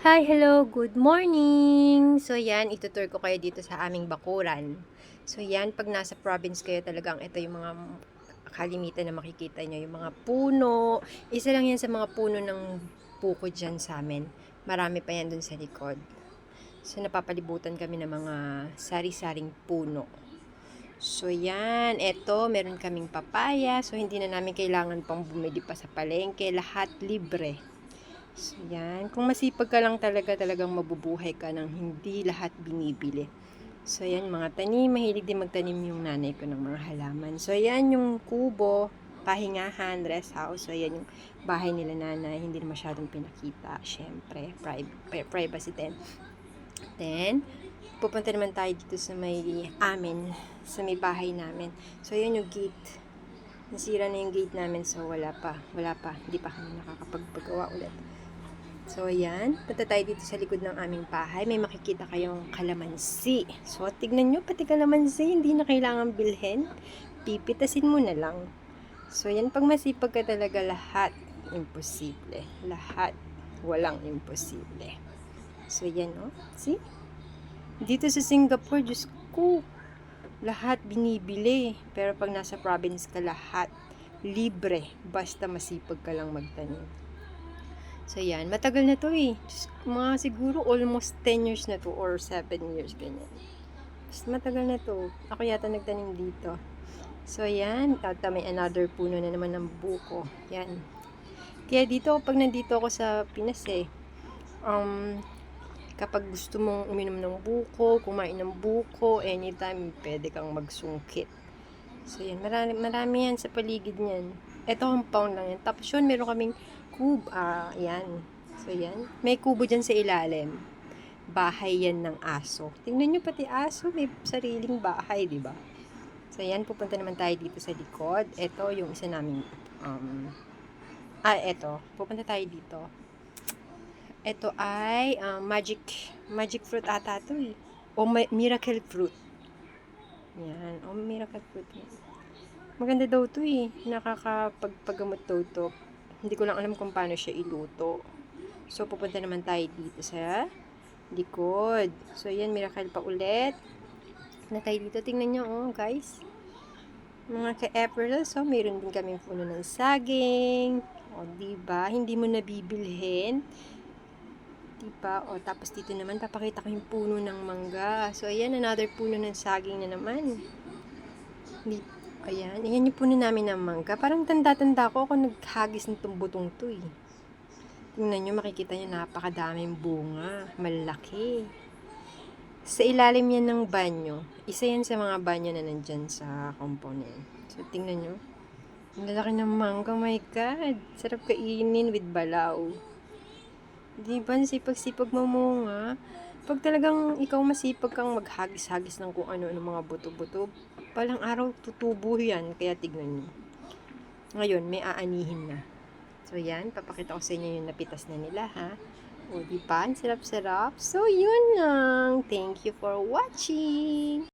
Hi, hello, good morning! So yan, itutur ko kayo dito sa aming bakuran. So yan, pag nasa province kayo talagang ito yung mga kalimitan na makikita nyo, yung mga puno. Isa lang yan sa mga puno ng buko dyan sa amin. Marami pa yan dun sa likod. So napapalibutan kami ng mga sari-saring puno. So yan, eto, meron kaming papaya. So hindi na namin kailangan pang bumili pa sa palengke. Lahat libre. So, yan. Kung masipag ka lang talagang mabubuhay ka ng hindi lahat binibili. So, yan, mga tanim. Mahilig din magtanim yung nanay ko ng mga halaman. So, yan yung kubo, pahingahan, rest house. So, yan yung bahay nila nanay. Hindi na masyadong pinakita. Siyempre, privacy din. Then, pupunta naman tayo dito sa may amin, sa may bahay namin. So, yan yung gate. Nasira na yung gate namin. So, wala pa. Hindi pa kami nakakapagpagawa ulit. So, ayan. Punta tayo dito sa likod ng aming bahay. May makikita kayong kalamansi. So, tignan nyo, pati kalamansi, hindi na kailangan bilhin. Pipitasin mo na lang. So, yan. Pag masipag ka talaga, lahat imposible. Lahat walang imposible. So, yan, no? See? Dito sa Singapore, Diyos ko, lahat binibili. Pero pag nasa province ka, lahat libre. Basta masipag ka lang magtanim. So, yan. Matagal na to eh. Mga siguro almost 10 years na to or 7 years, ganyan. Mas matagal na to. Ako yata nagtanim dito. So, yan. At may another puno na naman ng buko. Yan. Kaya dito, pag nandito ako sa Pinas kapag gusto mong uminom ng buko, kumain ng buko, anytime, pwede kang magsungkit. So, yan. Marami yan sa paligid niyan. Ito, compound lang yan. Tapos yun, meron kaming yan. So, yan. May kubo dyan sa ilalim. Bahay yan ng aso. Tingnan nyo, pati aso, may sariling bahay, di ba? So, yan. Pupunta naman tayo dito sa likod. Ito, yung isa naming, ito. Pupunta tayo dito. Ito ay, magic fruit ata to eh. O miracle fruit. Yan. O miracle fruit. Maganda daw to eh. Nakakapagpagamot daw to. Hindi ko lang alam kung paano siya iluto. So, pupunta naman tayo dito sa likod. So, yan, miracle pa ulit. Na tayo dito. Tingnan nyo, oh, guys. Mga ka-April, so, meron din kaming puno ng saging. O, diba? Hindi mo nabibilhin. Diba? O, tapos dito naman, papakita ko yung puno ng mangga. So, ayan, another puno ng saging na naman. Ayan, ayan yung puno namin ng mangga. Parang tanda-tanda ko ako naghagis ng tumbutong to eh. Tingnan nyo, makikita nyo, napakadaming bunga. Malaki. Sa ilalim yan ng banyo. Isa yan sa mga banyo na nandyan sa compound yan. So, tingnan nyo. Ang lalaki ng mangga, oh my God. Sarap kainin with balaw. Diba, sipag-sipag mamunga. Pag talagang ikaw masipag kang maghagis-hagis ng kung ano-ano mga buto-buto, palang araw tutubo yan. Kaya tignan nyo. Ngayon, may aanihin na. So, yan. Papakita ko sa inyo yung napitas na nila, ha? O, diba? Sarap-sarap. So, yun lang. Thank you for watching.